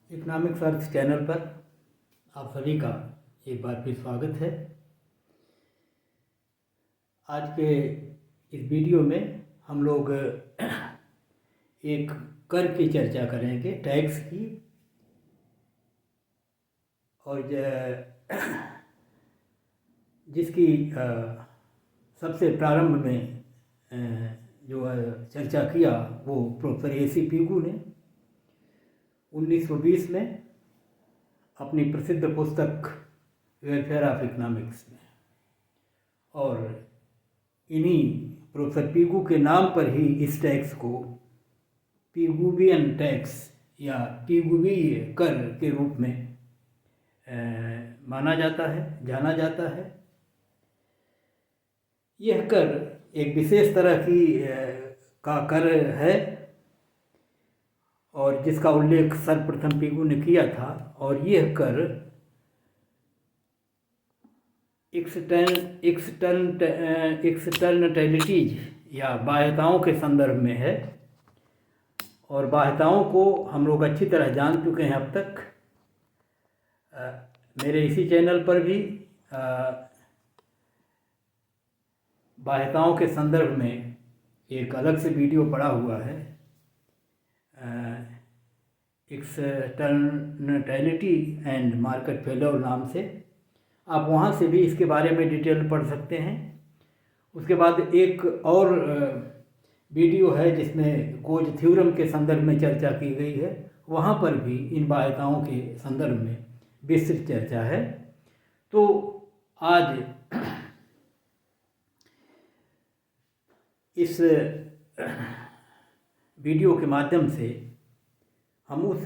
Economics अर्थ channel पर आप सभी का एक बार फिर स्वागत है। आज के इस वीडियो में हम लोग एक कर की चर्चा करेंगे, टैक्स की। और जिसकी सबसे प्रारंभ में जो चर्चा किया वो प्रोफेसर AC पीगू ने 1920 में अपनी प्रसिद्ध पुस्तक वेलफेयर ऑफ इकोनॉमिक्स में। और इन्हीं प्रोफेसर पीगू के नाम पर ही इस टैक्स को पीगूवियन टैक्स या पीगूवीय कर के रूप में माना जाता है, जाना जाता है। यह कर एक विशेष तरह की का कर है और जिसका उल्लेख सर्वप्रथम पीगू ने किया था। और यह कर एक्सटर्नटैलिटीज या बाह्यताओं के संदर्भ में है। और बाह्यताओं को हम लोग अच्छी तरह जान चुके हैं अब तक। मेरे इसी चैनल पर भी बाह्यताओं के संदर्भ में एक अलग से वीडियो पड़ा हुआ है, एक्सटर्नटैलिटी एंड मार्केट फेल्योर नाम से। आप वहाँ से भी इसके बारे में डिटेल पढ़ सकते हैं। उसके बाद एक और वीडियो है जिसमें कोज थ्योरम के संदर्भ में चर्चा की गई है। वहाँ पर भी इन बाह्यताओं के संदर्भ में विस्तृत चर्चा है। तो आज इस वीडियो के माध्यम से हम उस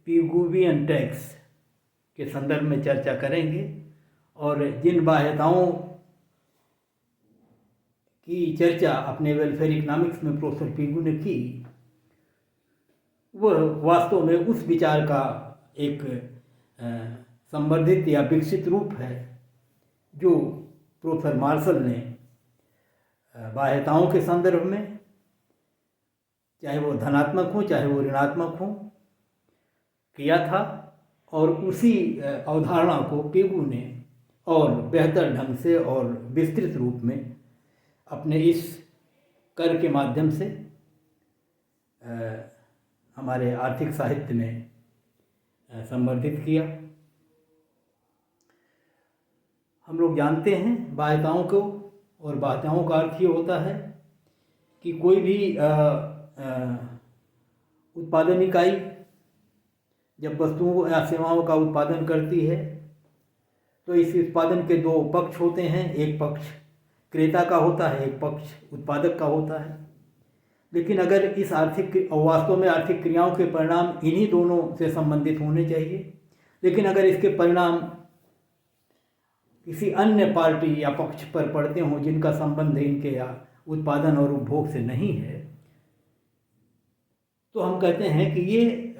पीगूवियन टैक्स के संदर्भ में चर्चा करेंगे और जिन बाह्यताओं की चर्चा अपने वेलफेयर इकोनॉमिक्स में प्रोफेसर पीगू ने की, वह वास्तव में उस विचार का एक संवर्धित या विकसित रूप है जो प्रोफेसर मार्शल ने बाह्यताओं के संदर्भ में, चाहे वो धनात्मक हो चाहे वो ऋणात्मक हो, किया था। और उसी अवधारणा को पीगू ने और बेहतर ढंग से और विस्तृत रूप में अपने इस कर के माध्यम से हमारे आर्थिक साहित्य में संवर्धित किया। हम लोग जानते हैं बाह्यताओं को, और बाह्यताओं का अर्थ ये होता है कि कोई भी उत्पादन इकाई जब वस्तुओं या सेवाओं का उत्पादन करती है तो इस उत्पादन के दो पक्ष होते हैं। एक पक्ष क्रेता का होता है, एक पक्ष उत्पादक का होता है। लेकिन अगर इस वास्तव में आर्थिक क्रियाओं के परिणाम इन्हीं दोनों से संबंधित होने चाहिए। लेकिन अगर इसके परिणाम किसी अन्य पार्टी या पक्ष पर पड़ते हों जिनका संबंध इनके या उत्पादन और उपभोग से नहीं है, तो हम कहते हैं कि ये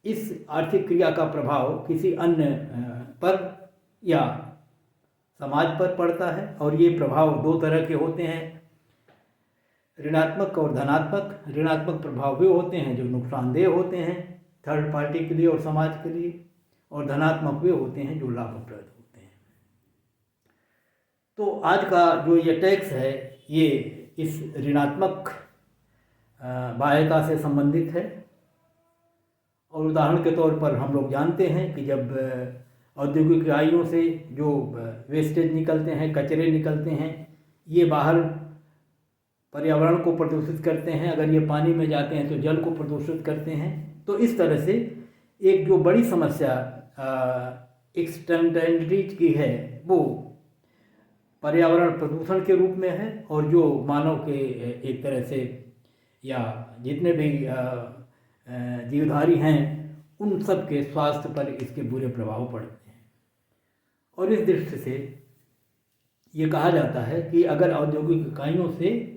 इस आर्थिक क्रिया का प्रभाव किसी अन्य पर या समाज पर पड़ता है। और ये प्रभाव दो तरह के होते हैं, ऋणात्मक और धनात्मक। ऋणात्मक प्रभाव वे होते हैं जो नुकसानदेह होते हैं थर्ड पार्टी के लिए और समाज के लिए, और धनात्मक वे होते हैं जो लाभप्रद होते हैं। तो आज का जो ये टैक्स है ये इस ऋणात्मक बाह्यता से संबंधित है। और उदाहरण के तौर पर हम लोग जानते हैं कि जब औद्योगिक इकाइयों से जो वेस्टेज निकलते हैं, कचरे निकलते हैं, ये बाहर पर्यावरण को प्रदूषित करते हैं। अगर ये पानी में जाते हैं तो जल को प्रदूषित करते हैं। तो इस तरह से एक जो बड़ी समस्या एक्सटर्नटैलिटीज की है वो पर्यावरण प्रदूषण के रूप में है, और जो मानव के एक तरह से या जितने भी जीवधारी हैं उन सब के स्वास्थ्य पर इसके बुरे प्रभाव पड़ते हैं। और इस दृष्टि से ये कहा जाता है कि अगर औद्योगिक इकाइयों से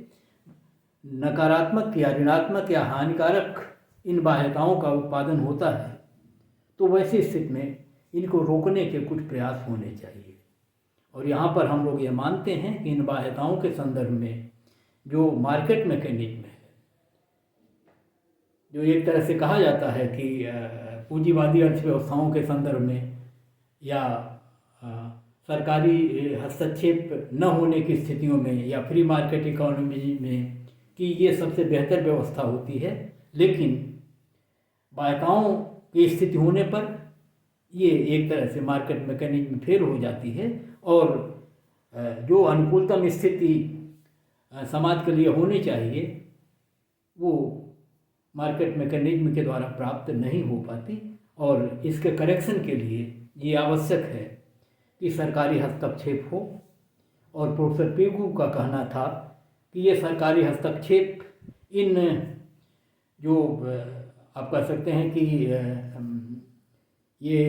नकारात्मक या ऋणात्मक या हानिकारक इन बाह्यताओं का उत्पादन होता है तो वैसी स्थिति में इनको रोकने के कुछ प्रयास होने चाहिए। और यहाँ पर हम लोग ये मानते हैं कि इन बाह्यताओं के संदर्भ में जो मार्केट मैकेनिज्म है जो एक तरह से कहा जाता है कि पूंजीवादी अर्थव्यवस्थाओं के संदर्भ में या सरकारी हस्तक्षेप न होने की स्थितियों में या फ्री मार्केट इकोनॉमी में कि ये सबसे बेहतर व्यवस्था होती है, लेकिन बाध्यताओं की स्थिति होने पर ये एक तरह से मार्केट मैकेनिज्म फेल हो जाती है और जो अनुकूलतम स्थिति समाज के लिए होनी चाहिए वो मार्केट मैकेनिज्म के द्वारा प्राप्त नहीं हो पाती। और इसके करेक्शन के लिए ये आवश्यक है कि सरकारी हस्तक्षेप हो। और प्रोफेसर पिगू का कहना था कि ये सरकारी हस्तक्षेप इन जो आप कह सकते हैं कि ये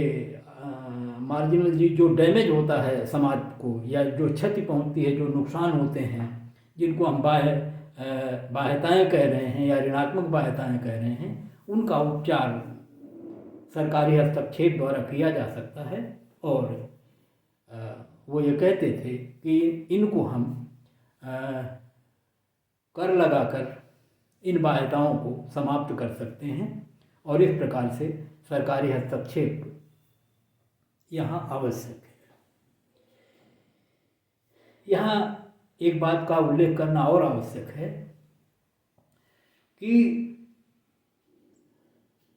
मार्जिनल जो डैमेज होता है समाज को या जो क्षति पहुंचती है, जो नुकसान होते हैं, जिनको हम बाह्यताएँ कह रहे हैं या ऋणात्मक बाह्यताएँ कह रहे हैं, उनका उपचार सरकारी हस्तक्षेप द्वारा किया जा सकता है। और वो ये कहते थे कि इनको हम कर लगाकर इन बाध्यताओं को समाप्त कर सकते हैं और इस प्रकार से सरकारी हस्तक्षेप यहाँ आवश्यक है। यहाँ एक बात का उल्लेख करना और आवश्यक है कि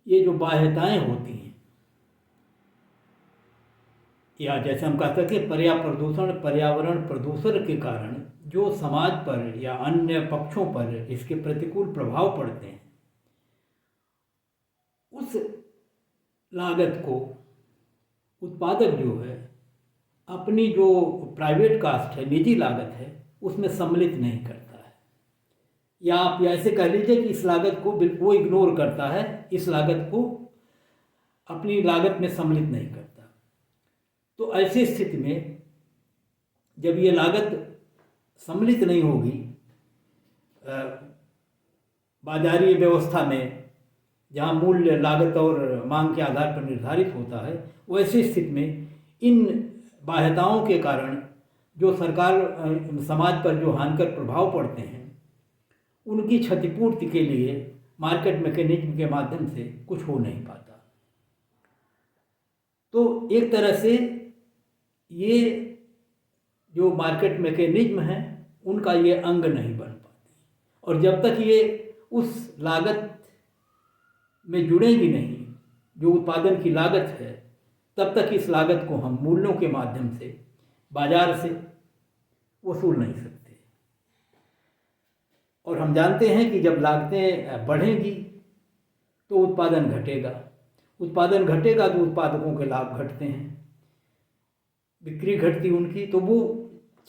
ये जो बाध्यताएं होती हैं या जैसे हम कहते हैं कि पर्यावरण प्रदूषण के कारण जो समाज पर या अन्य पक्षों पर इसके प्रतिकूल प्रभाव पड़ते हैं, उस लागत को उत्पादक जो है अपनी जो प्राइवेट कास्ट है, निजी लागत है, उसमें सम्मिलित नहीं करता है। या आप ऐसे कह लीजिए कि इस लागत को बिल्कुल वो इग्नोर करता है, इस लागत को अपनी लागत में सम्मिलित नहीं करता। तो ऐसी स्थिति में जब ये लागत सम्मिलित नहीं होगी बाजारी व्यवस्था में, जहाँ मूल्य लागत और मांग के आधार पर निर्धारित होता है, वैसी स्थिति में इन बाध्यताओं के कारण जो समाज पर जो हानिकर प्रभाव पड़ते हैं, उनकी क्षतिपूर्ति के लिए मार्केट मैकेनिज्म के माध्यम से कुछ हो नहीं पाता। तो एक तरह से ये जो मार्केट मैकेनिज्म है उनका ये अंग नहीं बन पाते, और जब तक ये उस लागत में जुड़ेगी नहीं जो उत्पादन की लागत है, तब तक इस लागत को हम मूल्यों के माध्यम से बाजार से वसूल नहीं सकते। और हम जानते हैं कि जब लागतें बढ़ेंगी तो उत्पादन घटेगा, उत्पादन घटेगा तो उत्पादकों के लाभ घटते हैं, बिक्री घटती उनकी। तो वो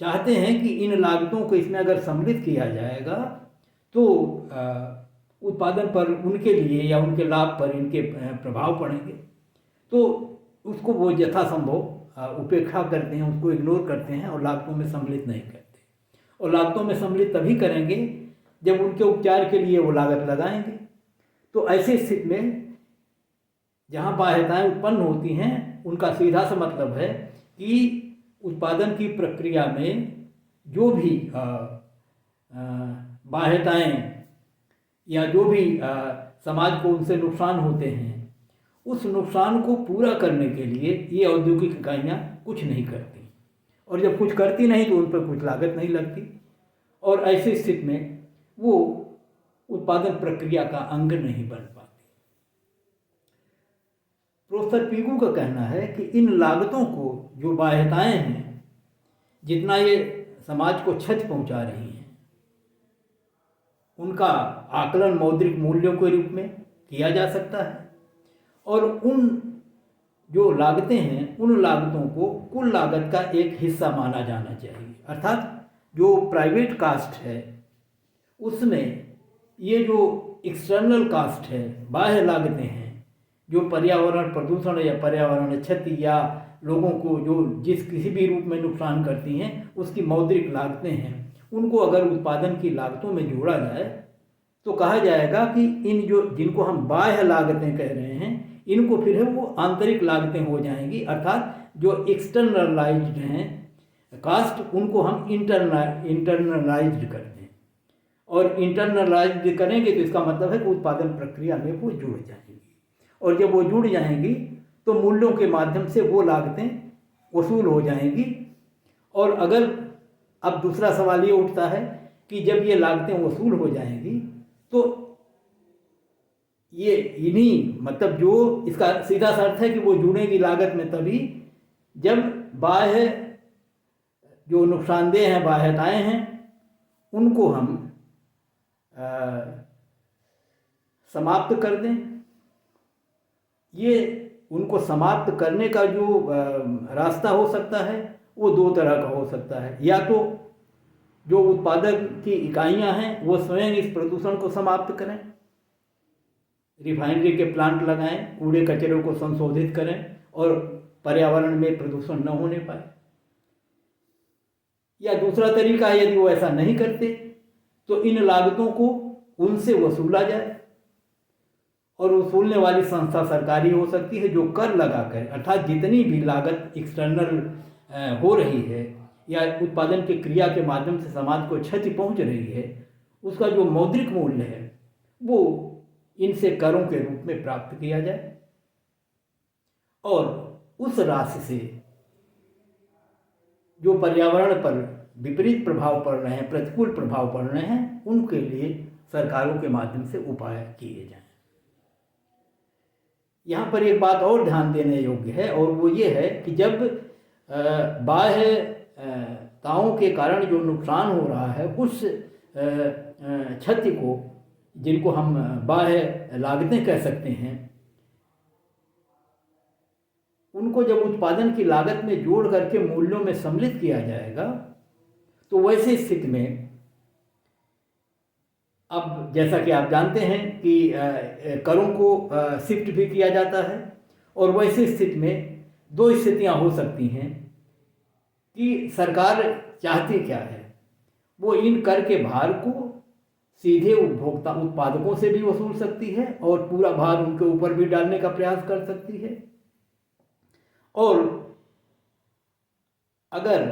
चाहते हैं कि इन लागतों को इसमें अगर सम्मिलित किया जाएगा तो उत्पादन पर उनके लिए या उनके लाभ पर इनके प्रभाव पड़ेंगे, तो उसको वो यथासंभव उपेक्षा करते हैं, उसको इग्नोर करते हैं और लागतों में सम्मिलित नहीं करते। और लागतों में सम्मिलित तभी करेंगे जब उनके उपचार के लिए वो लागत लगाएंगे। तो ऐसी स्थिति में जहाँ बाध्यताएं उत्पन्न होती हैं, उनका सीधा सा मतलब है कि उत्पादन की प्रक्रिया में जो भी बाध्यताएं या जो भी समाज को उनसे नुकसान होते हैं, उस नुकसान को पूरा करने के लिए ये औद्योगिक इकाइयाँ कुछ नहीं करती, और जब कुछ करती नहीं तो उन पर कुछ लागत नहीं लगती, और ऐसी स्थिति में वो उत्पादन प्रक्रिया का अंग नहीं बन पाती। प्रोफेसर पिगू का कहना है कि इन लागतों को, जो बाध्यताएं हैं, जितना ये समाज को क्षति पहुंचा रही हैं, उनका आकलन मौद्रिक मूल्यों के रूप में किया जा सकता है, और उन जो लागतें हैं उन लागतों को कुल लागत का एक हिस्सा माना जाना चाहिए। अर्थात जो प्राइवेट कास्ट है उसमें ये जो एक्सटर्नल कास्ट है, बाह्य लागतें हैं, जो पर्यावरण प्रदूषण या पर्यावरण क्षति या लोगों को जो किसी भी रूप में नुकसान करती हैं, उसकी मौद्रिक लागतें हैं, उनको अगर उत्पादन की लागतों में जोड़ा जाए तो कहा जाएगा कि इन जिनको हम बाह्य लागतें कह रहे हैं, इनको फिर वो आंतरिक लागतें हो जाएंगी। अर्थात जो एक्सटर्नलाइज्ड हैं कास्ट, उनको हम इंटरनलाइज्ड करते हैं। और इंटरनलाइज करेंगे तो इसका मतलब है कि उत्पादन प्रक्रिया में वो जुड़ जाएंगी, और जब वो जुड़ जाएंगी तो मूल्यों के माध्यम से वो लागतें वसूल हो जाएंगी। और अगर अब दूसरा सवाल ये उठता है कि जब ये लागतें वसूल हो जाएंगी तो ये इन्हीं मतलब जो इसका सीधा सा अर्थ है कि वो जुड़ेगी लागत में तभी जब बाह्य जो नुकसानदेह हैं, बाह्यताएं हैं, उनको हम समाप्त कर दें। ये उनको समाप्त करने का जो रास्ता हो सकता है वो दो तरह का हो सकता है। या तो जो उत्पादन की इकाइयां हैं वो स्वयं इस प्रदूषण को समाप्त करें, रिफाइनरी के प्लांट लगाएं, कूड़े कचरे को संशोधित करें और पर्यावरण में प्रदूषण न होने पाए। या दूसरा तरीका है, यदि वो ऐसा नहीं करते तो इन लागतों को उनसे वसूला जाए, और वसूलने वाली संस्था सरकारी हो सकती है जो कर लगाकर, अर्थात जितनी भी लागत एक्सटर्नल हो रही है या उत्पादन की क्रिया के माध्यम से समाज को क्षति पहुंच रही है, उसका जो मौद्रिक मूल्य है वो इनसे करों के रूप में प्राप्त किया जाए, और उस राशि से जो पर्यावरण पर विपरीत प्रभाव पड़ रहे हैं, प्रतिकूल प्रभाव पड़ रहे हैं, उनके लिए सरकारों के माध्यम से उपाय किए जाएं। यहाँ पर एक बात और ध्यान देने योग्य है, और वो ये है कि जब बाह्यताओं के कारण जो नुकसान हो रहा है उस क्षति को, जिनको हम बाह्य लागतें कह सकते हैं, उनको जब उत्पादन की लागत में जोड़ करके मूल्यों में सम्मिलित किया जाएगा तो वैसी स्थिति में, अब जैसा कि आप जानते हैं कि करों को शिफ्ट भी किया जाता है, और वैसी स्थिति में दो स्थितियां हो सकती हैं कि सरकार चाहती क्या है, वो इन कर के भार को सीधे उपभोक्ता उत्पादकों से भी वसूल सकती है और पूरा भार उनके ऊपर भी डालने का प्रयास कर सकती है। और अगर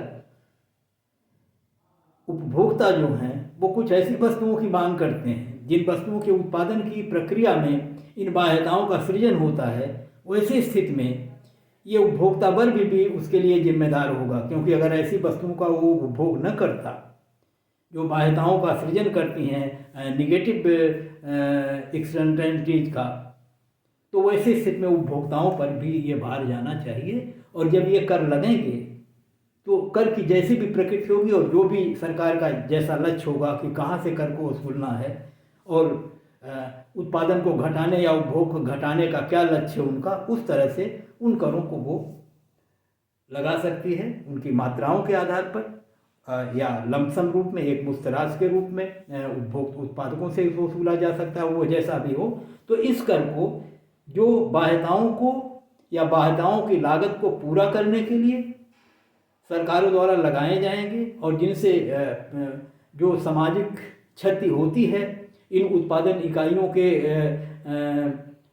उपभोक्ता जो हैं वो कुछ ऐसी वस्तुओं की मांग करते हैं जिन वस्तुओं के उत्पादन की प्रक्रिया में इन बाह्यताओं का सृजन होता है, वैसी स्थिति में ये उपभोक्ता वर्ग भी उसके लिए जिम्मेदार होगा, क्योंकि अगर ऐसी वस्तुओं का वो उपभोग न करता जो बाह्यताओं का सृजन करती हैं, निगेटिव एक्सटर्नलिटीज का, तो वैसी स्थिति में उपभोक्ताओं पर भी ये भार जाना चाहिए। और जब ये कर लगेंगे तो कर की जैसी भी प्रकृति होगी और जो भी सरकार का जैसा लक्ष्य होगा कि कहाँ से कर को वसूलना है और उत्पादन को घटाने या उपभोग को घटाने का क्या लक्ष्य है उनका, उस तरह से उन करों को वो लगा सकती है उनकी मात्राओं के आधार पर, या लमसम रूप में, एक मुस्तराज के रूप में उपभोक्ता उत्पादकों से वसूला जा सकता है, वो जैसा भी हो। तो इस कर को जो बाह्यताओं को या बाह्यताओं की लागत को पूरा करने के लिए सरकारों द्वारा लगाए जाएंगे, और जिनसे जो सामाजिक क्षति होती है इन उत्पादन इकाइयों के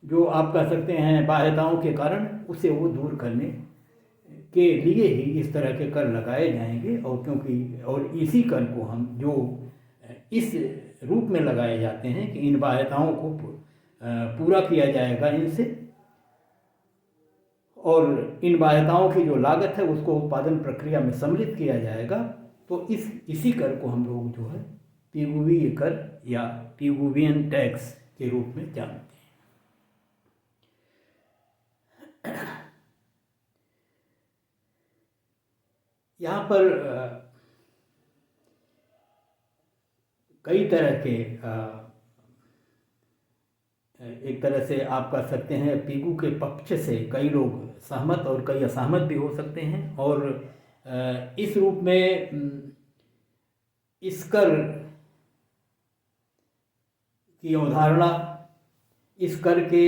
जो आप कह सकते हैं बाह्यताओं के कारण, उसे वो दूर करने के लिए ही इस तरह के कर लगाए जाएंगे। और क्योंकि और इसी कर को हम जो इस रूप में लगाए जाते हैं कि इन बाह्यताओं को पूरा किया जाएगा इनसे, और इन बाह्यताओं की जो लागत है उसको उत्पादन प्रक्रिया में सम्मिलित किया जाएगा, तो इसी कर को हम लोग जो है पिगुवीय कर या पिगुवियन टैक्स के रूप में जानते हैं। यहाँ पर कई तरह के एक तरह से आप कह सकते हैं पिगू के पक्ष से कई लोग सहमत और कई असहमत भी हो सकते हैं, और इस रूप में इस कर की अवधारणा, इस कर के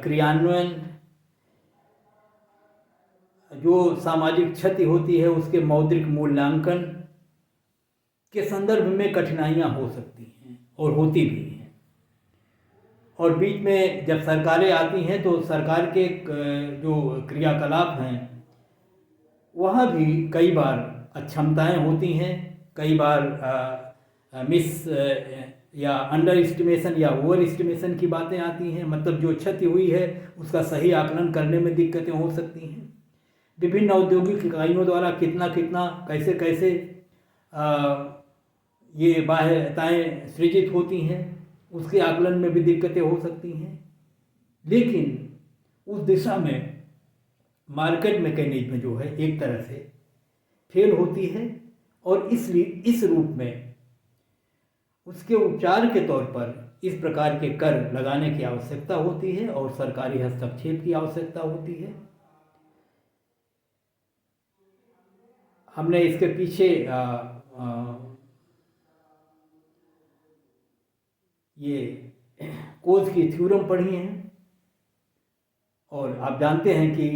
क्रियान्वयन, जो सामाजिक क्षति होती है उसके मौद्रिक मूल्यांकन के संदर्भ में कठिनाइयाँ हो सकती हैं और होती भी हैं। और बीच में जब सरकारें आती हैं तो सरकार के जो क्रियाकलाप हैं वहाँ भी कई बार अक्षमताएं होती हैं, कई बार मिस या अंडर एस्टिमेशन या ओवर एस्टिमेशन की बातें आती हैं। मतलब जो क्षति हुई है उसका सही आकलन करने में दिक्कतें हो सकती हैं। विभिन्न औद्योगिक इकाइयों द्वारा कितना कितना कैसे कैसे ये बाह्यताएँ सृजित होती हैं, उसके आकलन में भी दिक्कतें हो सकती हैं। लेकिन उस दिशा में मार्केट मैकेनिज्म जो है एक तरह से फेल होती है, और इसलिए इस रूप में उसके उपचार के तौर पर इस प्रकार के कर लगाने की आवश्यकता होती है और सरकारी हस्तक्षेप की आवश्यकता होती है। हमने इसके पीछे ये कोज की थ्योरम पढ़ी हैं, और आप जानते हैं कि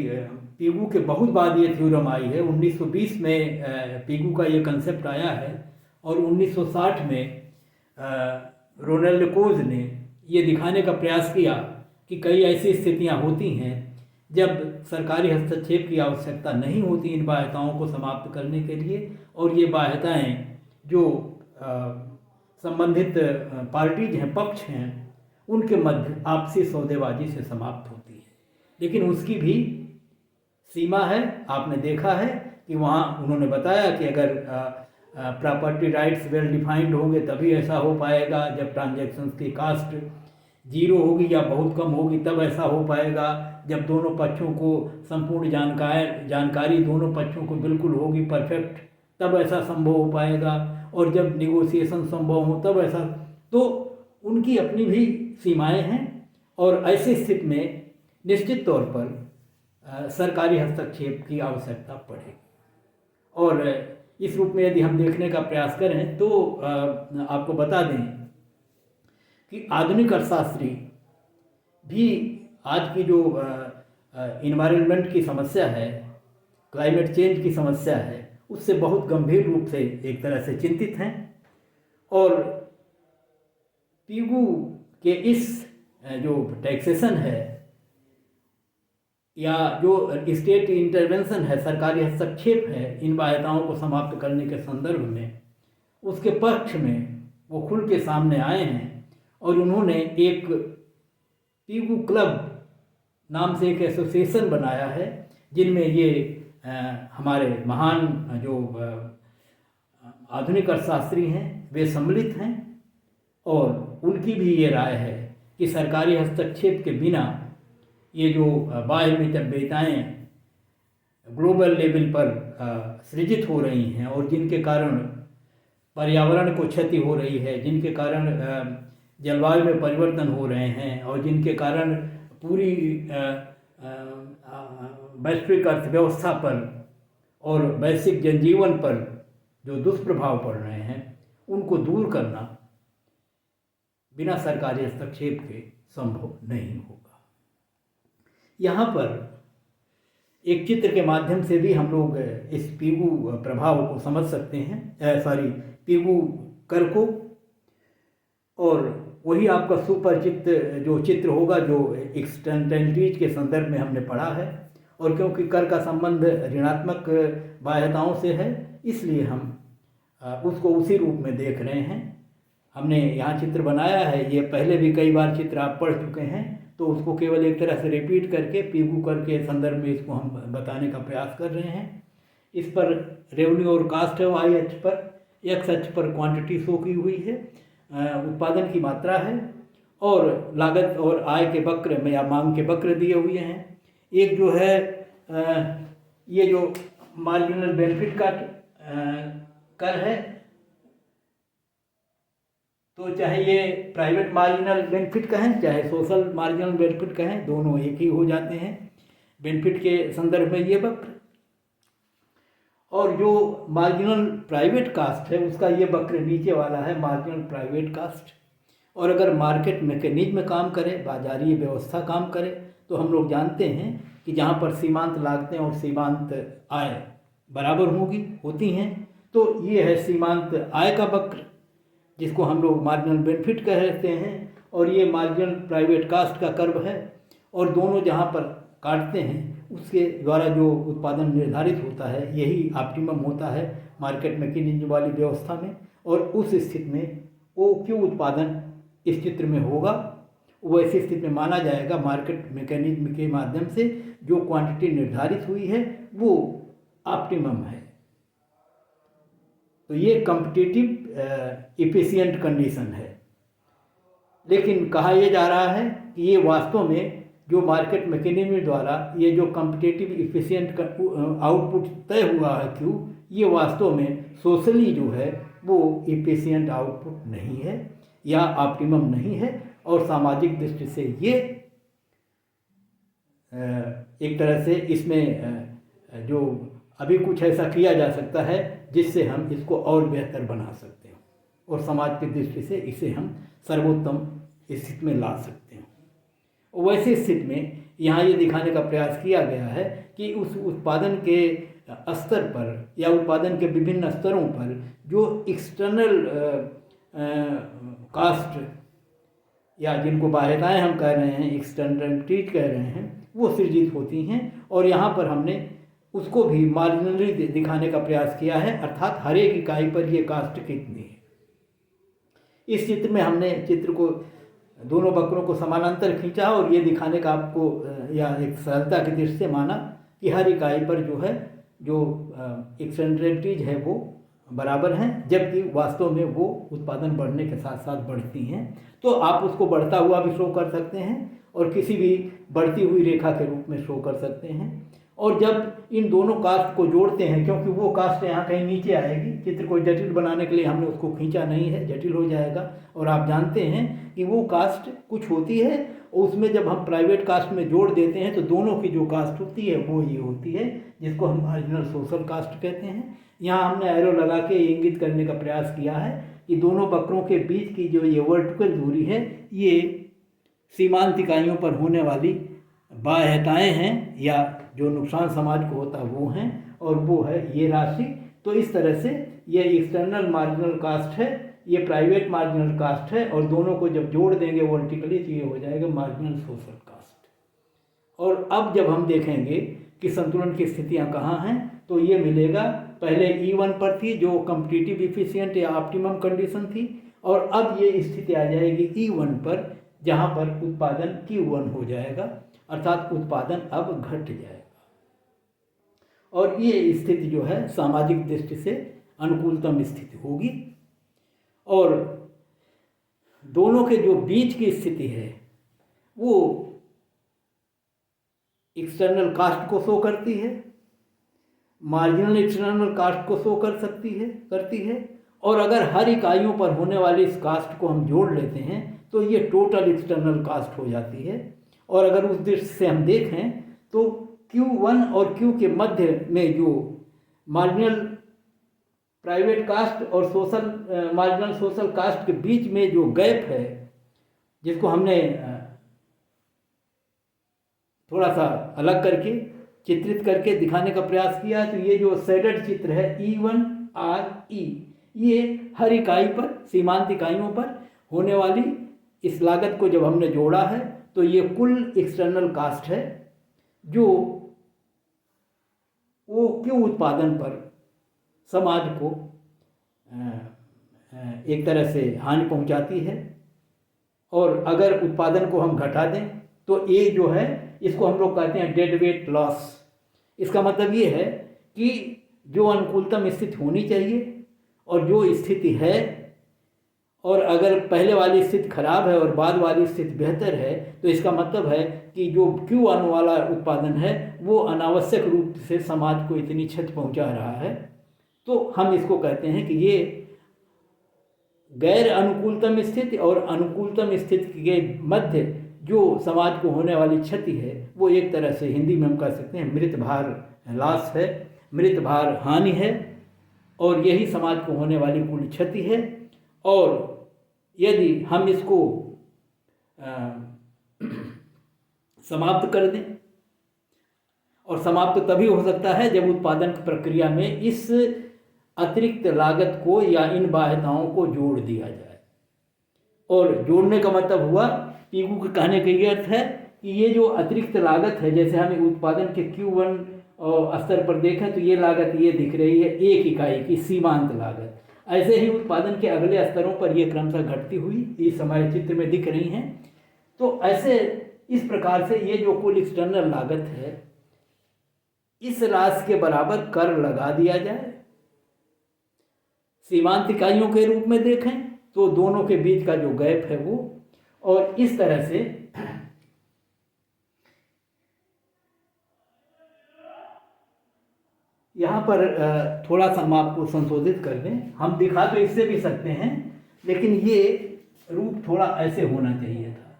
पीगू के बहुत बाद ये थ्योरम आई है। 1920 में पीगू का ये कंसेप्ट आया है, और 1960 में रोनाल्ड कोज ने ये दिखाने का प्रयास किया कि कई ऐसी स्थितियां होती हैं जब सरकारी हस्तक्षेप की आवश्यकता नहीं होती इन बाध्यताओं को समाप्त करने के लिए, और ये बाध्यताएं जो संबंधित पार्टीज हैं, पक्ष हैं, उनके मध्य आपसी सौदेबाजी से समाप्त होती है। लेकिन उसकी भी सीमा है। आपने देखा है कि वहाँ उन्होंने बताया कि अगर प्रॉपर्टी राइट्स वेल डिफाइंड होंगे तभी ऐसा हो पाएगा, जब ट्रांजैक्शंस की कास्ट जीरो होगी या बहुत कम होगी तब ऐसा हो पाएगा, जब दोनों पक्षों को संपूर्ण जानकारी दोनों पक्षों को बिल्कुल होगी परफेक्ट तब ऐसा संभव हो पाएगा, और जब निगोशिएशन संभव हो तब ऐसा। तो उनकी अपनी भी सीमाएं हैं, और ऐसी स्थिति में निश्चित तौर पर सरकारी हस्तक्षेप की आवश्यकता पड़ेगी। और इस रूप में यदि हम देखने का प्रयास करें तो आपको बता दें कि आधुनिक अर्थशास्त्री भी आज की जो इन्वायरमेंट की समस्या है, क्लाइमेट चेंज की समस्या है, उससे बहुत गंभीर रूप से एक तरह से चिंतित हैं। और पीगू के इस जो टैक्सेशन है या जो स्टेट इंटरवेंशन है, सरकारी हस्तक्षेप है इन बाध्यताओं को समाप्त करने के संदर्भ में, उसके पक्ष में वो खुल के सामने आए हैं, और उन्होंने एक पीगू क्लब नाम से एक एसोसिएशन बनाया है, जिनमें ये हमारे महान जो आधुनिक अर्थशास्त्री हैं वे सम्मिलित हैं, और उनकी भी ये राय है कि सरकारी हस्तक्षेप के बिना ये जो बाह्य मितव्ययिताएँ ग्लोबल लेवल पर सृजित हो रही हैं, और जिनके कारण पर्यावरण को क्षति हो रही है, जिनके कारण जलवायु में परिवर्तन हो रहे हैं, और जिनके कारण पूरी वैश्विक अर्थव्यवस्था पर और वैश्विक जनजीवन पर जो दुष्प्रभाव पड़ रहे हैं, उनको दूर करना बिना सरकारी हस्तक्षेप के संभव नहीं होगा। यहाँ पर एक चित्र के माध्यम से भी हम लोग इस पीगू प्रभाव को समझ सकते हैं, पीगू कर को। और वही आपका सुपरिचित जो चित्र होगा जो एक्सटर्नलिटीज के संदर्भ में हमने पढ़ा है, और क्योंकि कर का संबंध ऋणात्मक बाध्यताओं से है, इसलिए हम उसको उसी रूप में देख रहे हैं। हमने यहाँ चित्र बनाया है, ये पहले भी कई बार चित्र आप पढ़ चुके हैं, तो उसको केवल एक तरह से रिपीट करके पीगू कर के संदर्भ में इसको हम बताने का प्रयास कर रहे हैं। इस पर रेवेन्यू और कास्ट है वाई अक्ष पर, एक्स अक्ष पर क्वांटिटी शो की हुई है, उत्पादन की मात्रा है, और लागत और आय के वक्र में या मांग के वक्र दिए हुए हैं। एक जो है ये जो मार्जिनल बेनिफिट का कर है, तो चाहे ये प्राइवेट मार्जिनल बेनिफिट कहें चाहे सोशल मार्जिनल बेनिफिट कहें, दोनों एक ही हो जाते हैं बेनिफिट के संदर्भ में ये वक्र। और जो मार्जिनल प्राइवेट कास्ट है उसका ये वक्र नीचे वाला है मार्जिनल प्राइवेट कास्ट। और अगर मार्केट मैकेनिज्म काम करे, बाजारी व्यवस्था काम करे, तो हम लोग जानते हैं कि जहाँ पर सीमांत लागतें और सीमांत आय बराबर होती हैं, तो ये है सीमांत आय का वक्र, जिसको हम लोग मार्जिनल बेनिफिट कहते हैं, और ये मार्जिनल प्राइवेट कास्ट का कर्व है। और दोनों जहाँ पर काटते हैं उसके द्वारा जो उत्पादन निर्धारित होता है, यही ऑप्टिमम होता है मार्केट मैकेनिज्म वाली व्यवस्था में। और उस स्थिति में ओ क्यू उत्पादन इस चित्र में होगा, वो ऐसी स्थिति में माना जाएगा मार्केट मैकेनिज्म के माध्यम से जो क्वांटिटी निर्धारित हुई है वो ऑप्टिमम है। तो ये कॉम्पिटिटिव इफिशिएंट कंडीशन है। लेकिन कहा यह जा रहा है कि ये वास्तव में जो मार्केट मैकेनिज्म द्वारा ये जो कॉम्पिटिटिव इफिशिएंट आउटपुट तय हुआ है क्यू, ये वास्तव में सोशली जो है वो इफिशिएंट आउटपुट नहीं है या ऑप्टिमम नहीं है, और सामाजिक दृष्टि से ये एक तरह से इसमें जो अभी कुछ ऐसा किया जा सकता है जिससे हम इसको और बेहतर बना सकते हैं और समाज की दृष्टि से इसे हम सर्वोत्तम स्थिति में ला सकते हैं। वैसी स्थिति में यहाँ ये दिखाने का प्रयास किया गया है कि उस उत्पादन के स्तर पर या उत्पादन के विभिन्न स्तरों पर जो एक्सटर्नल कास्ट या जिनको बाह्यताएं हम कह रहे हैं, एक्सटर्नलिटीज कह रहे हैं, वो सृजित होती हैं। और यहाँ पर हमने उसको भी मार्जिनली दिखाने का प्रयास किया है, अर्थात हर एक इकाई पर ये कास्ट कितनी है। इस चित्र में हमने चित्र को दोनों वक्रों को समानांतर खींचा और ये दिखाने का आपको या एक सरलता की दृष्टि से माना कि हर इकाई पर जो है जो एक्सटेंट्रिटीज है वो बराबर हैं, जबकि वास्तव में वो उत्पादन बढ़ने के साथ साथ बढ़ती हैं। तो आप उसको बढ़ता हुआ भी शो कर सकते हैं और किसी भी बढ़ती हुई रेखा के रूप में शो कर सकते हैं। और जब इन दोनों कास्ट को जोड़ते हैं, क्योंकि वो कास्ट यहाँ कहीं नीचे आएगी, चित्र को जटिल बनाने के लिए हमने उसको खींचा नहीं है, जटिल हो जाएगा। और आप जानते हैं कि वो कास्ट कुछ होती है और उसमें जब हम प्राइवेट कास्ट में जोड़ देते हैं तो दोनों की जो कास्ट होती है वो ये होती है, जिसको हम मार्जिनल सोशल कास्ट कहते हैं। यहाँ हमने एरो लगा के इंगित करने का प्रयास किया है कि दोनों वक्रों के बीच की जो ये वर्टिकल दूरी है ये सीमांत इकाइयों पर होने वाली बाह्यताएं हैं या जो नुकसान समाज को होता वो हैं, और वो है ये राशि। तो इस तरह से ये एक्सटर्नल मार्जिनल कास्ट है, ये प्राइवेट मार्जिनल कास्ट है, और दोनों को जब जोड़ देंगे वर्टिकली तो ये हो जाएगा मार्जिनल सोशल कास्ट। और अब जब हम देखेंगे कि संतुलन की स्थितियां कहाँ हैं तो ये मिलेगा, पहले E1 पर थी जो कॉम्पिटिटिव इफिशिएंट या ऑप्टिमम कंडीशन थी, और अब ये स्थिति आ जाएगी E1 पर जहाँ पर उत्पादन Q1 हो जाएगा, अर्थात उत्पादन अब घट जाएगा। और ये स्थिति जो है सामाजिक दृष्टि से अनुकूलतम स्थिति होगी। और दोनों के जो बीच की स्थिति है वो एक्सटर्नल कास्ट को शो करती है, मार्जिनल एक्सटर्नल कास्ट को शो करती है। और अगर हर इकाइयों पर होने वाली इस कास्ट को हम जोड़ लेते हैं तो ये टोटल एक्सटर्नल कास्ट हो जाती है। और अगर उस दृष्टि से हम देखें तो Q1 और Q के मध्य में जो मार्जिनल प्राइवेट कास्ट और मार्जिनल सोशल कास्ट के बीच में जो गैप है, जिसको हमने थोड़ा सा अलग करके चित्रित करके दिखाने का प्रयास किया, तो ये जो शेडेड चित्र है E1RE, ये हर इकाई पर, सीमांत इकाइयों पर होने वाली इस लागत को जब हमने जोड़ा है तो ये कुल एक्सटर्नल कास्ट है जो वो क्यों उत्पादन पर समाज को एक तरह से हानि पहुंचाती है। और अगर उत्पादन को हम घटा दें तो ये जो है इसको हम लोग कहते हैं डेड वेट लॉस। इसका मतलब ये है कि जो अनुकूलतम स्थिति होनी चाहिए और जो स्थिति है, और अगर पहले वाली स्थिति खराब है और बाद वाली स्थिति बेहतर है, तो इसका मतलब है कि जो क्यू आने वाला उत्पादन है वो अनावश्यक रूप से समाज को इतनी क्षति पहुंचा रहा है। तो हम इसको कहते हैं कि ये गैर अनुकूलतम स्थिति और अनुकूलतम स्थिति के मध्य जो समाज को होने वाली क्षति है वो एक तरह से हिंदी में हम कह सकते हैं मृत भार लॉस है, मृत भार हानि है, और यही समाज को होने वाली कुल क्षति है। और यदि हम इसको समाप्त कर दें, और समाप्त तभी हो सकता है जब उत्पादन की प्रक्रिया में इस अतिरिक्त लागत को या इन बाध्यताओं को जोड़ दिया जाए। और जोड़ने का मतलब हुआ, पीकू के कहने का ये अर्थ है कि ये जो अतिरिक्त लागत है, जैसे हमें उत्पादन के Q1 स्तर पर देखें तो ये लागत ये दिख रही है एक इकाई की सीमांत लागत। ऐसे ही उत्पादन के अगले स्तरों पर ये क्रमशः घटती हुई इस हमारे चित्र में दिख रही हैं। तो ऐसे इस प्रकार से ये जो कुल एक्सटर्नल लागत है, इस राशि के बराबर कर लगा दिया जाए। सीमांत इकाइयों के रूप में देखें तो दोनों के बीच का जो गैप है वो, और इस तरह से यहाँ पर थोड़ा सा हम आपको संशोधित कर दें। हम दिखा तो इससे भी सकते हैं, लेकिन ये रूप थोड़ा ऐसे होना चाहिए था।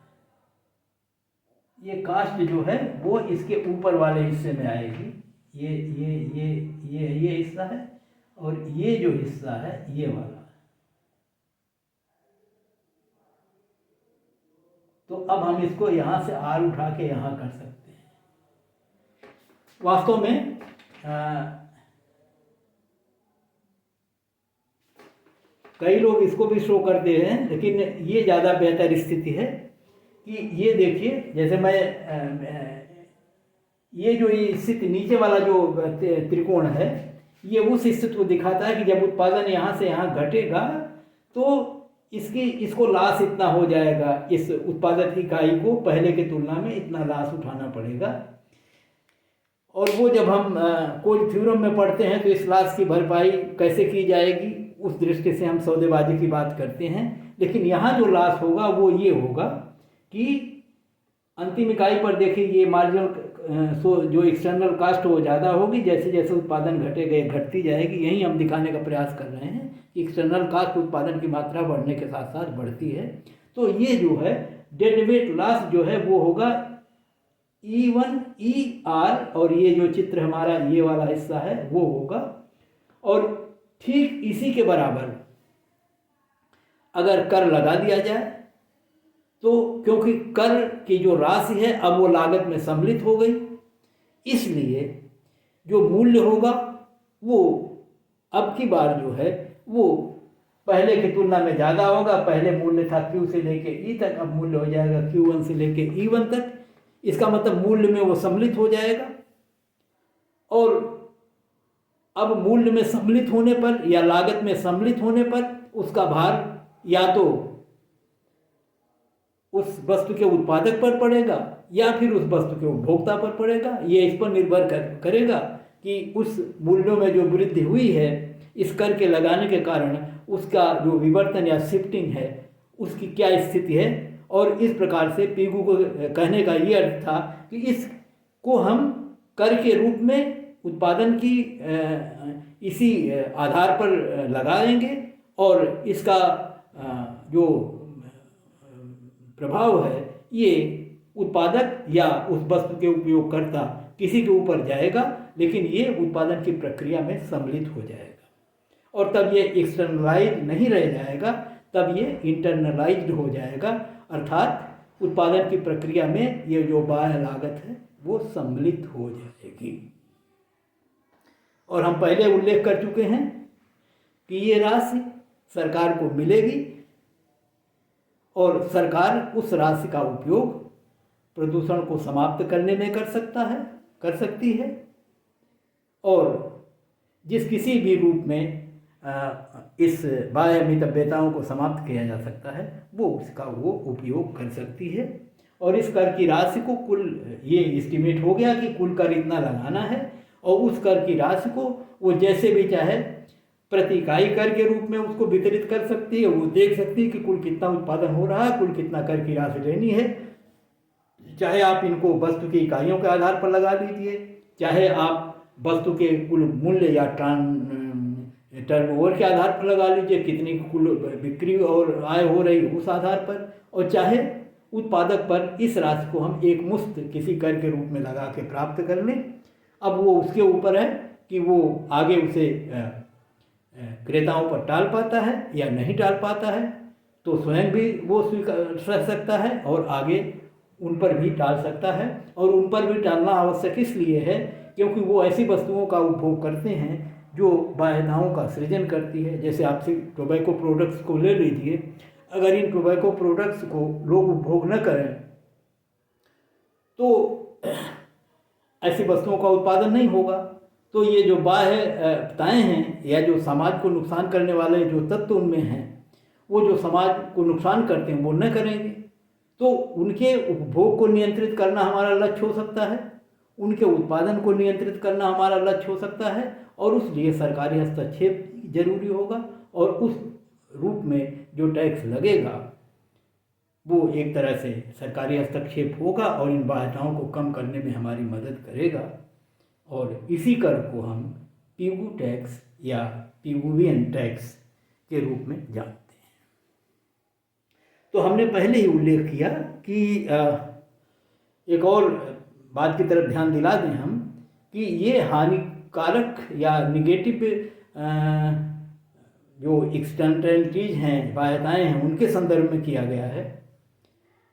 ये कास्ट जो है वो इसके ऊपर वाले हिस्से में आएगी। ये हिस्सा है, और ये जो हिस्सा है ये वाला। तो अब हम इसको यहाँ से आर उठा के यहाँ कर सकते हैं। वास्तव में कई लोग इसको भी शो करते हैं, लेकिन ये ज़्यादा बेहतर स्थिति है कि ये देखिए, जैसे मैं ये जो स्थिति नीचे वाला जो त्रिकोण है, ये उस स्थिति को दिखाता है कि जब उत्पादन यहाँ से यहाँ घटेगा तो इसको लॉस इतना हो जाएगा, इस उत्पादक इकाई को पहले की तुलना में इतना लॉस उठाना पड़ेगा। और वो जब हम कोई थ्योरम में पढ़ते हैं तो इस लॉस की भरपाई कैसे की जाएगी, उस दृष्टि से हम सौदेबाजी की बात करते हैं। लेकिन यहाँ जो लॉस होगा वो ये होगा कि अंतिम इकाई पर देखिए, ये मार्जिनल जो एक्सटर्नल कास्ट वो ज़्यादा होगी, जैसे जैसे उत्पादन घटती जाएगी। यही हम दिखाने का प्रयास कर रहे हैं कि एक्सटर्नल कास्ट उत्पादन की मात्रा बढ़ने के साथ साथ बढ़ती है। तो ये जो है डेड वेट लॉस जो है वो होगा E1 ER, और ये जो चित्र हमारा ये वाला हिस्सा है वो होगा। और ठीक इसी के बराबर अगर कर लगा दिया जाए तो, क्योंकि कर की जो राशि है अब वो लागत में सम्मिलित हो गई, इसलिए जो मूल्य होगा वो अब की बार जो है वो पहले की तुलना में ज़्यादा होगा। पहले मूल्य था Q से लेके E तक, अब मूल्य हो जाएगा Q1 से लेके E1 तक। इसका मतलब मूल्य में वो सम्मिलित हो जाएगा, और अब मूल्य में सम्मिलित होने पर या लागत में सम्मिलित होने पर उसका भार या तो उस वस्तु के उत्पादक पर पड़ेगा या फिर उस वस्तु के उपभोक्ता पर पड़ेगा। ये इस पर निर्भर करेगा कि उस मूल्यों में जो वृद्धि हुई है इस कर के लगाने के कारण उसका जो विवर्तन या शिफ्टिंग है उसकी क्या स्थिति है। और इस प्रकार से पीगू को कहने का ये अर्थ था कि इसको हम कर के रूप में उत्पादन की इसी आधार पर लगा देंगे, और इसका जो प्रभाव है ये उत्पादक या उस वस्तु के उपयोगकर्ता किसी के ऊपर जाएगा, लेकिन ये उत्पादन की प्रक्रिया में सम्मिलित हो जाएगा। और तब ये एक्सटर्नलाइज नहीं रह जाएगा, तब ये इंटरनलाइज्ड हो जाएगा, अर्थात उत्पादन की प्रक्रिया में ये जो बाह्य लागत है वो सम्मिलित हो जाएगी। और हम पहले उल्लेख कर चुके हैं कि ये राशि सरकार को मिलेगी, और सरकार उस राशि का उपयोग प्रदूषण को समाप्त करने में कर सकती है, और जिस किसी भी रूप में इस बाह्य मितव्यताओं को समाप्त किया जा सकता है वो उसका वो उपयोग कर सकती है। और इस कर की राशि को कुल ये एस्टिमेट हो गया कि कुल कर इतना लगाना है, और उस कर की राशि को वो जैसे भी चाहे प्रति इकाई कर के रूप में उसको वितरित कर सकती है। वो देख सकती है कि कुल कितना उत्पादन हो रहा है, कुल कितना कर की राशि लेनी है। चाहे आप इनको वस्तु की इकाइयों के आधार पर लगा लीजिए, चाहे आप वस्तु के कुल मूल्य या टर्नओवर के आधार पर लगा लीजिए, कितनी कुल बिक्री और आय हो रही उस आधार पर, और चाहे उत्पादक पर इस राशि को हम एक मुश्त किसी कर के रूप में लगा के प्राप्त कर लें। अब वो उसके ऊपर है कि वो आगे उसे क्रेताओं पर टाल पाता है या नहीं टाल पाता है, तो स्वयं भी वो स्वीकार सकता है और आगे उन पर भी टाल सकता है। और उन पर भी टालना आवश्यक इसलिए है क्योंकि वो ऐसी वस्तुओं का उपभोग करते हैं जो बाध्यताओं का सृजन करती है। जैसे आप टोबैको प्रोडक्ट्स को ले लीजिए, अगर इन टोबैको प्रोडक्ट्स को लोग उपभोग न करें तो ऐसी वस्तुओं का उत्पादन नहीं होगा, तो ये जो बाह्यताएँ हैं या जो समाज को नुकसान करने वाले जो तत्व उनमें हैं, वो जो समाज को नुकसान करते हैं वो न करेंगे। तो उनके उपभोग को नियंत्रित करना हमारा लक्ष्य हो सकता है, उनके उत्पादन को नियंत्रित करना हमारा लक्ष्य हो सकता है, और उस लिए सरकारी हस्तक्षेप जरूरी होगा। और उस रूप में जो टैक्स लगेगा वो एक तरह से सरकारी हस्तक्षेप होगा और इन बाध्यताओं को कम करने में हमारी मदद करेगा। और इसी कर को हम पीगू टैक्स या पिगुवियन टैक्स के रूप में जानते हैं। तो हमने पहले ही उल्लेख किया कि एक और बात की तरफ ध्यान दिला दें हम कि ये हानिकारक या निगेटिव जो एक्सटर्नलिटीज हैं, बाध्यताएँ हैं, उनके संदर्भ में किया गया है।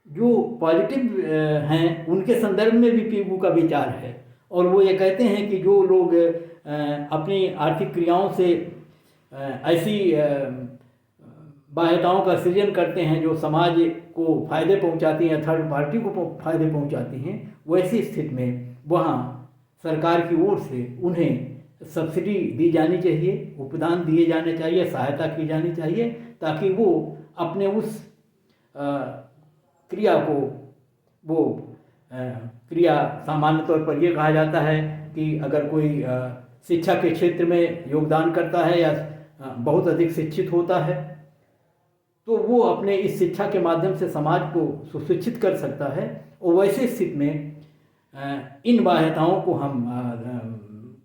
जो पॉजिटिव हैं उनके संदर्भ में भी पीगू का विचार है। और वो ये कहते हैं कि जो लोग अपनी आर्थिक क्रियाओं से ऐसी बाध्यताओं का सृजन करते हैं जो समाज को फायदे पहुंचाती हैं, थर्ड पार्टी को फायदे पहुंचाती हैं, वैसी स्थिति में वहाँ सरकार की ओर से उन्हें सब्सिडी दी जानी चाहिए, उपदान दिए जाने चाहिए, सहायता की जानी चाहिए, ताकि वो अपने उस क्रिया को वो क्रिया सामान्य तौर पर ये कहा जाता है कि अगर कोई शिक्षा के क्षेत्र में योगदान करता है या बहुत अधिक शिक्षित होता है तो वो अपने इस शिक्षा के माध्यम से समाज को सुशिक्षित कर सकता है। और वैसे स्थिति में इन बाध्यताओं को हम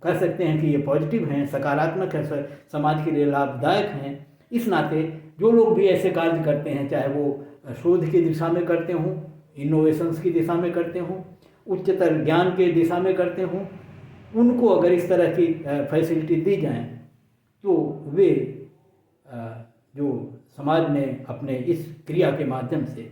कह सकते हैं कि ये पॉजिटिव हैं, सकारात्मक है, समाज के लिए लाभदायक हैं। इस नाते जो लोग भी ऐसे कार्य करते हैं, चाहे वो शोध की दिशा में करते हों, इनोवेशंस की दिशा में करते हों, उच्चतर ज्ञान के दिशा में करते हों, उनको अगर इस तरह की फैसिलिटी दी जाएं तो वे जो समाज में अपने इस क्रिया के माध्यम से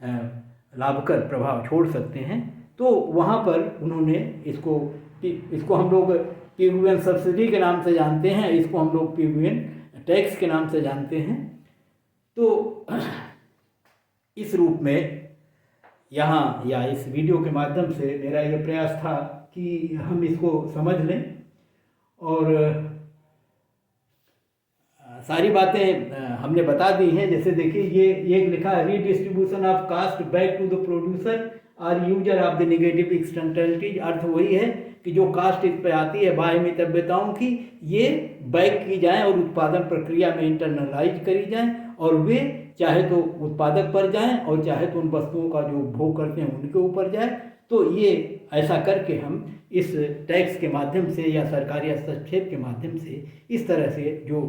लाभकर प्रभाव छोड़ सकते हैं। तो वहाँ पर उन्होंने इसको हम लोग पिगुवियन सब्सिडी के नाम से जानते हैं, इसको हम लोग पिगुवियन टैक्स के नाम से जानते हैं। तो इस रूप में यहाँ या इस वीडियो के माध्यम से मेरा ये प्रयास था कि हम इसको समझ लें और सारी बातें हमने बता दी हैं। जैसे देखिए ये लिखा है, redistribution of cost back to the producer और user of the negative externalities. अर्थ वही है कि जो कास्ट इस पर आती है बाह्य मितव्यताओं की, ये बैक की जाएं और उत्पादन प्रक्रिया में इंटरनलाइज करी जाएं, और वे चाहे तो उत्पादक पर जाएं और चाहे तो उन वस्तुओं का जो उपभोग करते हैं उनके ऊपर जाए। तो ये ऐसा करके हम इस टैक्स के माध्यम से या सरकारी हस्तक्षेप के माध्यम से इस तरह से जो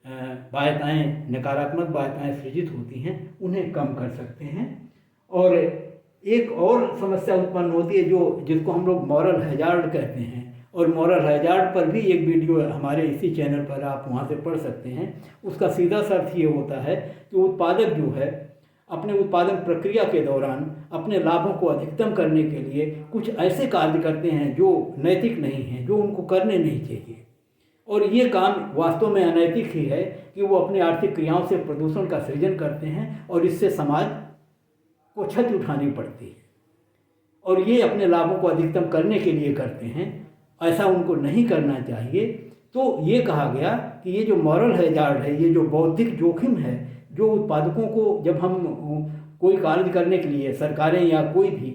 बाध्यताएँ, नकारात्मक बाध्यताएँ सृजित होती हैं उन्हें कम कर सकते हैं। और एक और समस्या उत्पन्न होती है जिसको हम लोग मॉरल हैजार्ड कहते हैं, और मॉरल हैजार्ड पर भी एक वीडियो हमारे इसी चैनल पर आप वहाँ से पढ़ सकते हैं। उसका सीधा सा अर्थ ये होता है कि उत्पादक जो है अपने उत्पादन प्रक्रिया के दौरान अपने लाभों को अधिकतम करने के लिए कुछ ऐसे कार्य करते हैं जो नैतिक नहीं हैं, जो उनको करने नहीं चाहिए। और ये काम वास्तव में अनैतिक ही है कि वो अपनी आर्थिक क्रियाओं से प्रदूषण का सृजन करते हैं और इससे समाज को क्षति उठानी पड़ती है, और ये अपने लाभों को अधिकतम करने के लिए करते हैं। ऐसा उनको नहीं करना चाहिए। तो ये कहा गया कि ये जो मॉरल हैजार्ड है, ये जो बौद्धिक जोखिम है, जो उत्पादकों को जब हम कोई कार्य करने के लिए सरकारें या कोई भी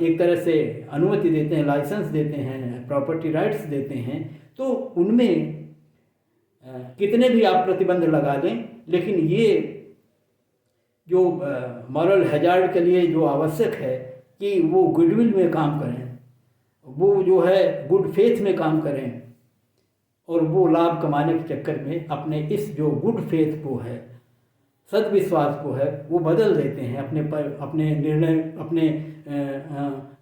एक तरह से अनुमति देते हैं, लाइसेंस देते हैं, प्रॉपर्टी राइट्स देते हैं, तो उनमें कितने भी आप प्रतिबंध लगा दें, लेकिन ये जो मॉरल हैजार्ड के लिए जो आवश्यक है कि वो गुडविल में काम करें, वो जो है गुड फेथ में काम करें, और वो लाभ कमाने के चक्कर में अपने इस जो गुड फेथ को है, सद्विश्वास को है, वो बदल देते हैं अपने निर्णय, अपने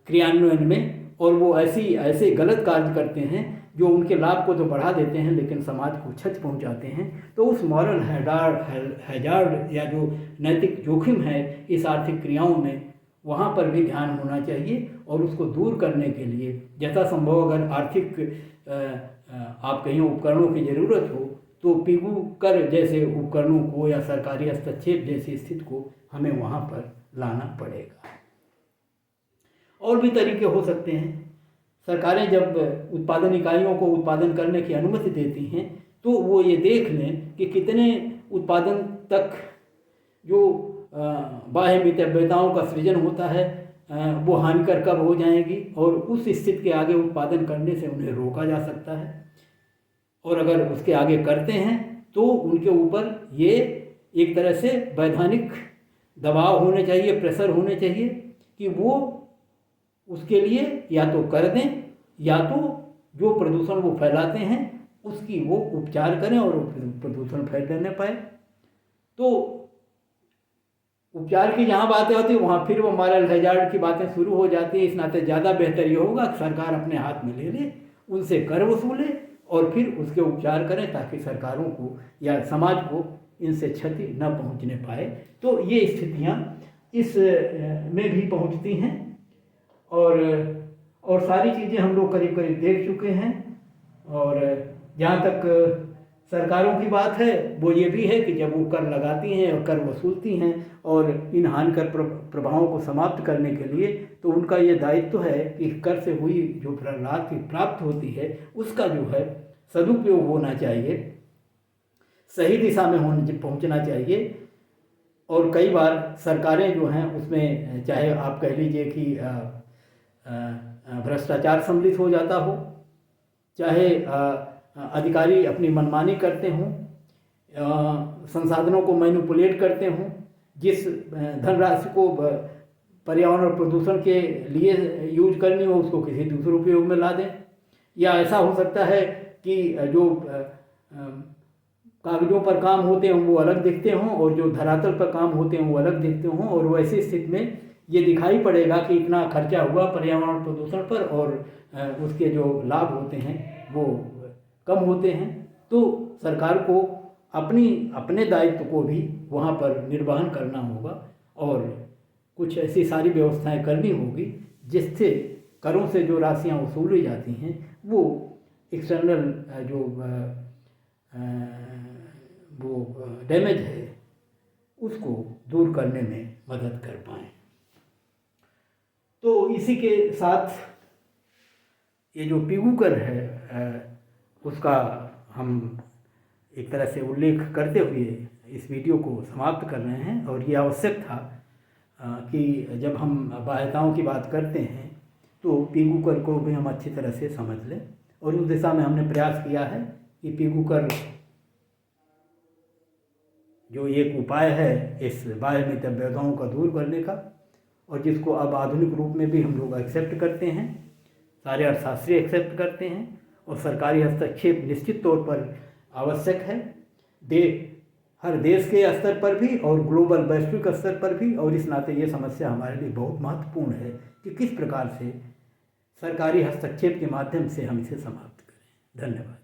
क्रियान्वयन में, और वो ऐसे गलत कार्य करते हैं जो उनके लाभ को तो बढ़ा देते हैं लेकिन समाज को क्षति पहुंचाते हैं। तो उस मॉरल हैजार्ड या जो नैतिक जोखिम है इस आर्थिक क्रियाओं में, वहाँ पर भी ध्यान होना चाहिए, और उसको दूर करने के लिए यथासंभव अगर आर्थिक आप कहीं उपकरणों की ज़रूरत हो तो पिगू कर जैसे उपकरणों को या सरकारी हस्तक्षेप जैसी स्थिति को हमें वहाँ पर लाना पड़ेगा। और भी तरीके हो सकते हैं। सरकारें जब उत्पादन इकाइयों को उत्पादन करने की अनुमति देती हैं तो वो ये देख लें कि कितने उत्पादन तक जो बाह्य मितव्ययताओं का सृजन होता है वो हानिकर कब हो जाएगी, और उस स्थिति के आगे उत्पादन करने से उन्हें रोका जा सकता है। और अगर उसके आगे करते हैं तो उनके ऊपर ये एक तरह से वैधानिक दबाव होने चाहिए, प्रेशर होने चाहिए कि वो उसके लिए या तो कर दें या तो जो प्रदूषण वो फैलाते हैं उसकी वो उपचार करें और प्रदूषण फैलने न पाए। तो उपचार की जहाँ बातें होती है वहाँ फिर वो मॉरल हैजार्ड की बातें शुरू हो जाती है। इस नाते ज़्यादा बेहतर ये होगा कि सरकार अपने हाथ में ले ले, उनसे कर वसूले और फिर उसके उपचार करें ताकि सरकारों को या समाज को इनसे क्षति न पहुंचने पाए। तो ये स्थितियां इस में भी पहुंचती हैं और सारी चीज़ें हम लोग करीब करीब देख चुके हैं। और जहाँ तक सरकारों की बात है वो ये भी है कि जब वो कर लगाती हैं और कर वसूलती हैं और इन हानिकर प्रभावों को समाप्त करने के लिए, तो उनका ये दायित्व है कि कर से हुई जो राशि प्राप्त होती है उसका जो है सदुपयोग होना चाहिए, सही दिशा में पहुंचना चाहिए। और कई बार सरकारें जो हैं उसमें चाहे आप कह लीजिए कि भ्रष्टाचार सम्मिलित हो जाता हो, चाहे अधिकारी अपनी मनमानी करते हों, संसाधनों को मैनिपुलेट करते हों, जिस धनराशि को पर्यावरण और प्रदूषण के लिए यूज करनी हो उसको किसी दूसरे उपयोग में ला दें। या ऐसा हो सकता है कि जो कागजों पर काम होते हैं वो अलग दिखते हों और जो धरातल पर काम होते हैं वो अलग दिखते हों, और वैसी स्थिति में ये दिखाई पड़ेगा कि इतना खर्चा हुआ पर्यावरण प्रदूषण पर और उसके जो लाभ होते हैं वो कम होते हैं। तो सरकार को अपने दायित्व को भी वहाँ पर निर्वहन करना होगा और कुछ ऐसी सारी व्यवस्थाएं करनी होगी जिससे करों से जो राशियाँ वसूली जाती हैं वो एक्सटर्नल जो वो डैमेज है उसको दूर करने में मदद कर पाएँ। तो इसी के साथ ये जो पीगू कर है उसका हम एक तरह से उल्लेख करते हुए इस वीडियो को समाप्त कर रहे हैं। और ये आवश्यक था कि जब हम बाध्यताओं की बात करते हैं तो पीगू कर को भी हम अच्छी तरह से समझ लें, और उस दिशा में हमने प्रयास किया है कि पीगू कर जो एक उपाय है इस बाह्य मितव्ययताओं का दूर करने का, और जिसको अब आधुनिक रूप में भी हम लोग एक्सेप्ट करते हैं, सारे अर्थशास्त्री एक्सेप्ट करते हैं, और सरकारी हस्तक्षेप निश्चित तौर पर आवश्यक है हर देश के स्तर पर भी और ग्लोबल वैश्विक स्तर पर भी। और इस नाते ये समस्या हमारे लिए बहुत महत्वपूर्ण है कि किस प्रकार से सरकारी हस्तक्षेप के माध्यम से हम इसे समाप्त करें। धन्यवाद।